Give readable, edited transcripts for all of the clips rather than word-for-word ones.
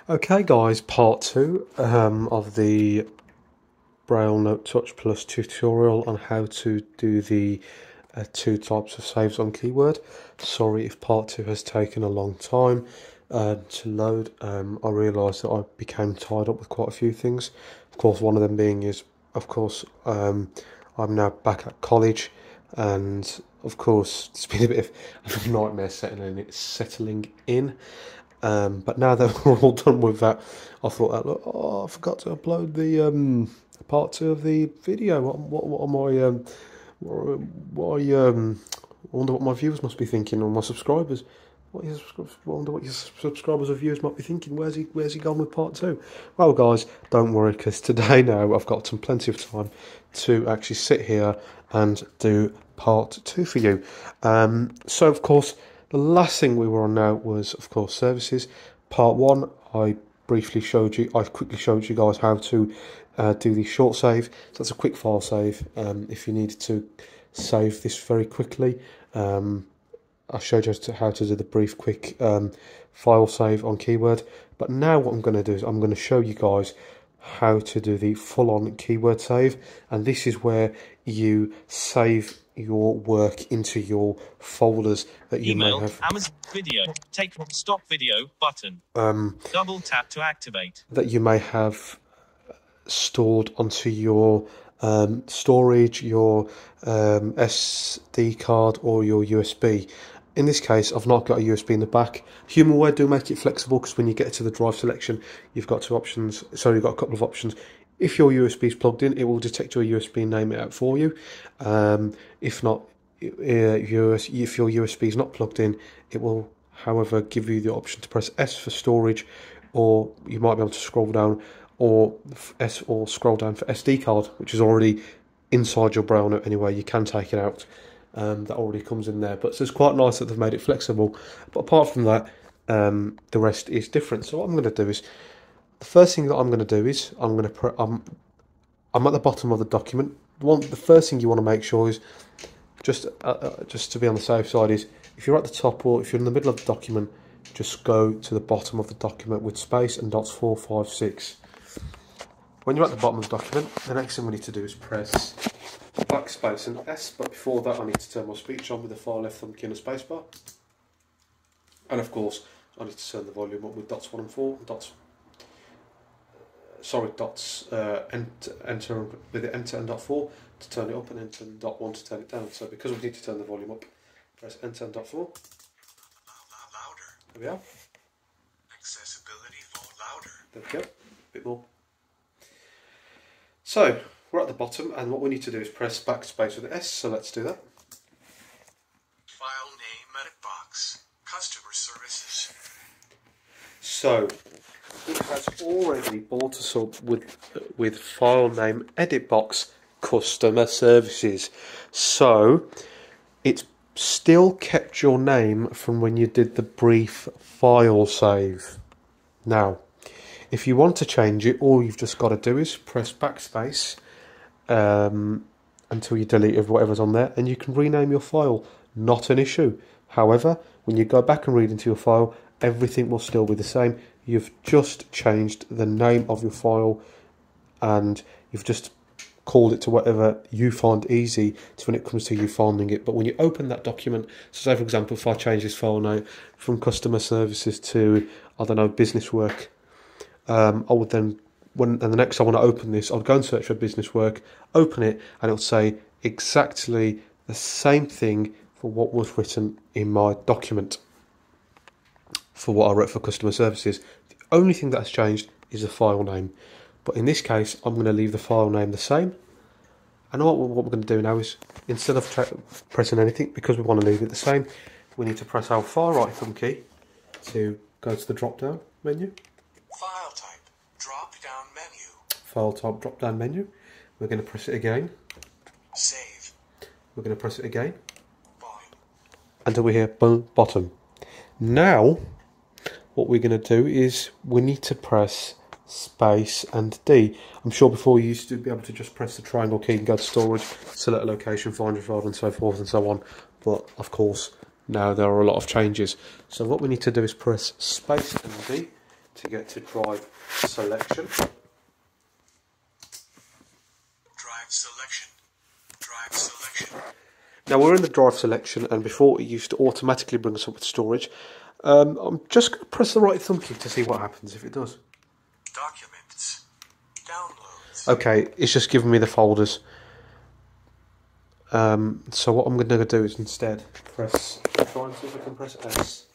Okay guys, part 2 of the Braille Note Touch Plus tutorial on how to do the two types of saves on keyword. Sorry if part 2 has taken a long time to load. I realised that I became tied up with quite a few things. Of course, one of them being is, of course, I'm now back at college, and of course it's been a bit of a nightmare settling in. But now that we're all done with that, I thought, I forgot to upload the part 2 of the video. What am I? I wonder what my viewers must be thinking, or my subscribers. I wonder what your subscribers or viewers might be thinking. Where's he gone with part 2? Well, guys, don't worry, because today now I've got plenty of time to actually sit here and do part 2 for you. So, of course, the last thing we were on now was, of course, services. Part 1, I quickly showed you guys how to do the short save. So that's a quick file save. If you needed to save this very quickly, I showed you how to do the brief, quick file save on keyword. But now what I'm going to do is I'm going to show you guys how to do the full-on keyword save, and this is where you save your work into your folders that you may have. Amazon video, take stop video button. Double tap to activate. That you may have stored onto your storage, your SD card or your USB. In this case, I've not got a USB in the back. Humanware do make it flexible, because when you get to the drive selection, you've got two options. So you've got a couple of options. If your USB is plugged in, it will detect your USB and name it out for you. If not, if your USB is not plugged in, it will, however, give you the option to press S for storage, or you might be able to scroll down, or scroll down for SD card, which is already inside your Braille Note anyway. You can take it out. That already comes in there, but so it's quite nice that they've made it flexible. But apart from that, the rest is different. So what I'm going to do is, the first thing that I'm going to do is I'm at the bottom of the document. The first thing you want to make sure is, just to be on the safe side, is if you're at the top or if you're in the middle of the document, just go to the bottom of the document with space and dots 4, 5, 6. When you're at the bottom of the document, the next thing we need to do is press backspace and S, but before that I need to turn my speech on with the far left thumb key and a spacebar. And of course, I need to turn the volume up with dots 1 and 4, enter with the enter and dot 4 to turn it up, and enter and dot 1 to turn it down. So because we need to turn the volume up, press enter and dot 4. Louder. There we are. Accessibility for louder. There we go. A bit more. So we're at the bottom, and what we need to do is press backspace with the S, so let's do that. File name edit box, customer services. So it has already brought us up with file name edit box customer services. So it's still kept your name from when you did the brief file save. Now, if you want to change it, all you've just got to do is press backspace until you delete whatever's on there, and you can rename your file. Not an issue. However, when you go back and read into your file, everything will still be the same. You've just changed the name of your file, and you've just called it to whatever you find easy when it comes to you finding it. But when you open that document, so say for example, if I change this file now from customer services to, I don't know, business work, I would then, the next time I want to open this, I'll go and search for business work, open it, and it'll say exactly the same thing for what was written in my document for what I wrote for customer services. The only thing that's changed is the file name. But in this case, I'm going to leave the file name the same. And what we're going to do now is, instead of pressing anything, because we want to leave it the same, we need to press our far right thumb key to go to the drop down menu. File type, drop down menu. File type, drop down menu. We're going to press it again. Save. We're going to press it again. Volume. Until we hear boom, bottom. Now, what we're going to do is we need to press space and D. I'm sure before you used to be able to just press the triangle key and go to storage, select a location, find your file, and so forth and so on. But of course, now there are a lot of changes. So what we need to do is press space and D to get to drive selection. Drive selection. Drive selection. Now we're in the drive selection, and before it used to automatically bring us up with storage. I'm just going to press the right thumb key to see what happens if it does. Documents. Downloads. Okay, it's just giving me the folders. So what I'm going to do is instead press, try and see if I can press S.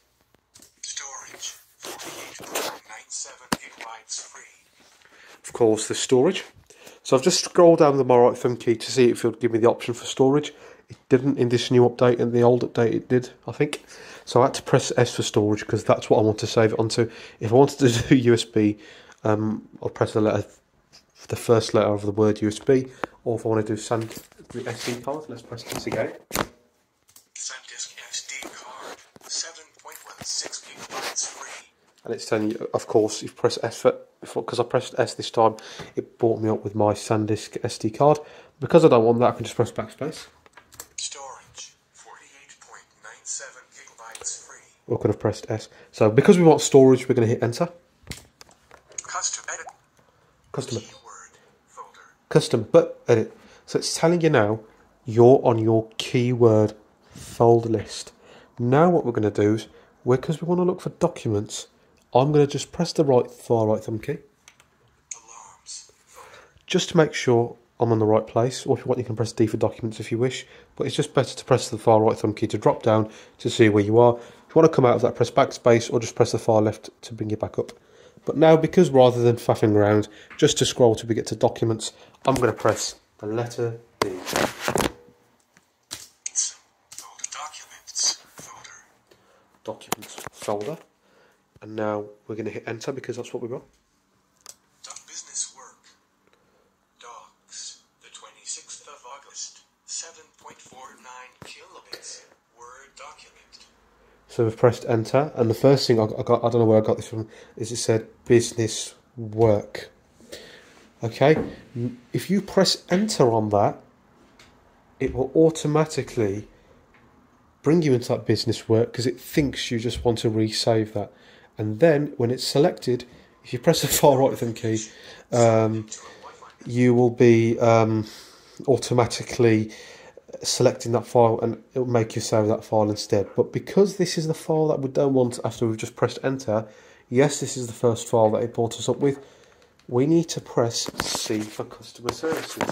Storage. 48.97 gigabytes free. Of course, the storage. So I've just scrolled down with my right thumb key to see if it would give me the option for storage. It didn't in this new update, and the old update it did, I think. So I had to press S for storage because that's what I want to save it onto. If I wanted to do USB, I'll press the first letter of the word USB, or if I want to do the SD card, let's press this again. SanDisk SD card, 7.16 gigabytes free. And it's telling you, of course, you've pressed S because I pressed S this time, it brought me up with my SanDisk SD card. Because I don't want that, I can just press backspace. Storage, 48.97 gigabytes free. We could have pressed S. So because we want storage, we're going to hit enter. Custom edit. Customer. Keyword folder. Custom, but edit. So it's telling you now you're on your keyword folder list. Now what we're going to do is, because we want to look for documents, I'm going to just press the far right thumb key. Alarms folder. Just to make sure I'm on the right place, or if you want you can press D for documents if you wish, but it's just better to press the far right thumb key to drop down to see where you are. If you want to come out of that, press backspace, or just press the far left to bring you back up. But now, because rather than faffing around just to scroll till we get to documents, I'm going to press the letter D. Folder. Documents folder. Documents folder. And now we're going to hit enter because that's what we got. Business work. Docs. The 26th of August. 7.49 kilobits. Word document. So we've pressed enter, and the first thing I got, I don't know where I got this from, is it said business work. Okay, if you press enter on that, it will automatically bring you into that business work because it thinks you just want to resave that. And then when it's selected, if you press the far right thumb key, you will be automatically selecting that file, and it will make you save that file instead. But because this is the file that we don't want after we've just pressed enter, yes, this is the first file that it brought us up with, we need to press C for customer services. I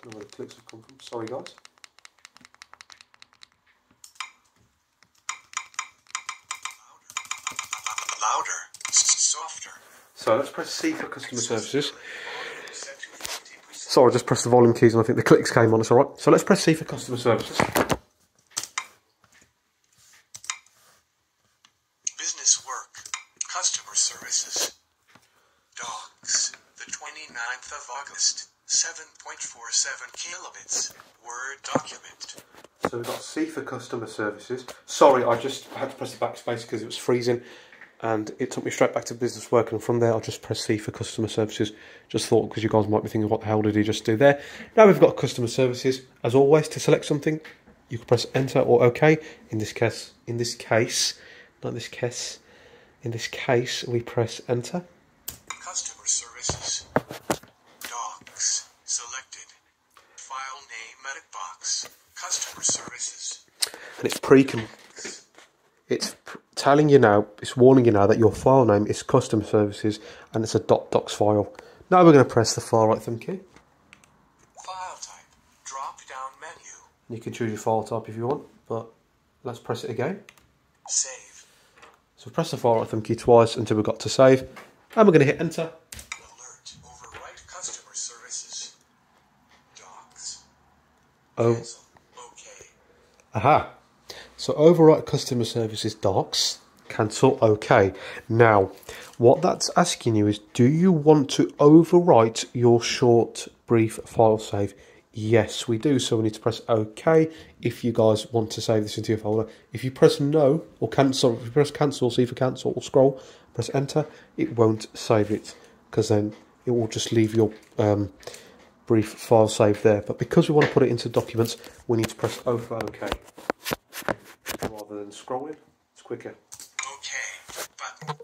don't know where the clicks have come from, sorry guys. Louder. Softer. So let's press C for customer services. Sorry, I just pressed the volume keys and I think the clicks came on, it's alright. So let's press C for customer services. Business work. Customer services. Docs. The 29th of August. 7.47 kilobits. Word document. So we've got C for customer services. Sorry, I just had to press the backspace because it was freezing, and it took me straight back to business work, and from there I'll just press C for customer services. Just thought, because you guys might be thinking, what the hell did he just do there? Now we've got customer services. As always, to select something, you can press enter or OK. In this case, we press enter. Customer services. Docs. Selected. File name edit box. Customer services. And it's telling you now, it's warning you now that your file name is customer services and it's a .docs file. Now we're going to press the far right thumb key. File type. Drop down menu. You can choose your file type if you want, but let's press it again. Save. So press the far right thumb key twice until we've got to save, and we're going to hit enter. Alert. Overwrite customer services. Docs. Oh. Cancel. OK. Aha. So overwrite customer services docs, cancel, OK. Now, what that's asking you is, do you want to overwrite your short, brief file save? Yes, we do. So we need to press OK if you guys want to save this into your folder. If you press no or cancel, if you press cancel, C for cancel, or scroll, press enter, it won't save it, because then it will just leave your brief file save there. But because we want to put it into documents, we need to press O for OK. rather than scrolling. It's quicker. OK. Button.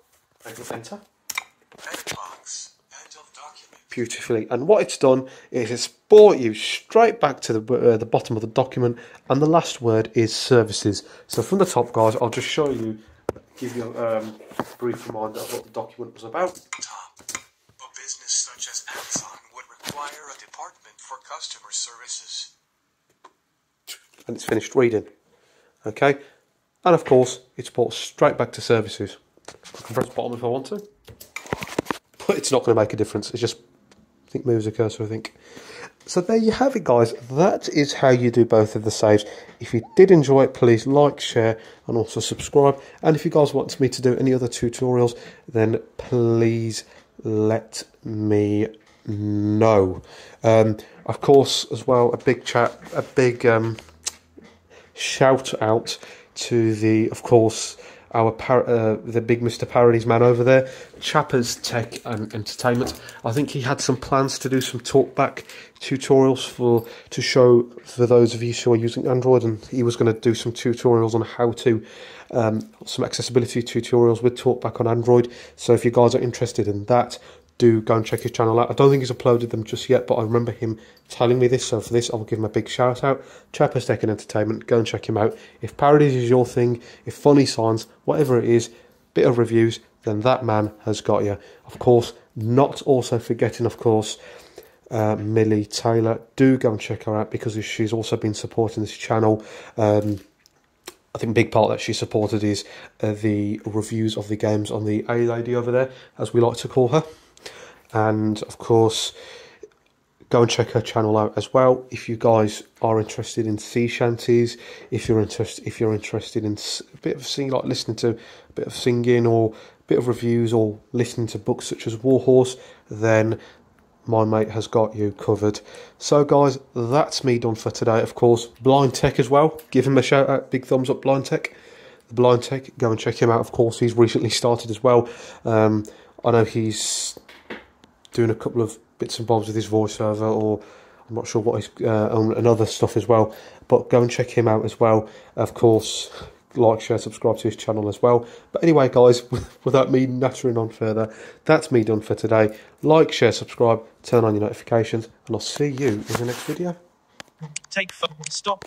I can enter. Edit box. End of document. Beautifully. And what it's done is it's brought you straight back to the bottom of the document, and the last word is services. So from the top, guys, I'll just show you, give you a brief reminder of what the document was about. Top. A business such as Amazon would require a department for customer services. And it's finished reading. Okay, and of course it's brought straight back to services. I can press bottom if I want to, but it's not going to make a difference. It's just, I think, moves the cursor, I think. So there you have it, guys. That is how you do both of the saves. If you did enjoy it, please like, share, and also subscribe. And if you guys want me to do any other tutorials, then please let me know. Of course, as well, a big shout out to the, of course, the big Mr. Parodies man over there, Chappers Tech and Entertainment. I think he had some plans to do some talkback tutorials to show for those of you who are using Android, and he was going to do some tutorials on how to some accessibility tutorials with talkback on Android. So if you guys are interested in that, do go and check his channel out. I don't think he's uploaded them just yet, but I remember him telling me this, so for this I'll give him a big shout out. Chappers Tech and Entertainment, go and check him out. If parodies is your thing, if funny signs, whatever it is, bit of reviews, then that man has got you. Of course, not also forgetting, of course, Millie Taylor. Do go and check her out, because she's also been supporting this channel. I think a big part that she supported is the reviews of the games on the A Lady over there, as we like to call her. And of course, go and check her channel out as well. If you guys are interested in sea shanties, if you're interested in a bit of singing, like listening to a bit of singing or a bit of reviews, or listening to books such as Warhorse, then my mate has got you covered. So guys, that's me done for today. Of course, Blind Tech as well. Give him a shout out. Big thumbs up, Blind Tech. The Blind Tech, go and check him out. Of course, he's recently started as well. I know he's doing a couple of bits and bobs with his voiceover, or I'm not sure what he's and other stuff as well, but go and check him out as well. Of course, like, share, subscribe to his channel as well. But anyway, guys, without me nattering on further, that's me done for today. Like, share, subscribe, turn on your notifications, and I'll see you in the next video. Stop.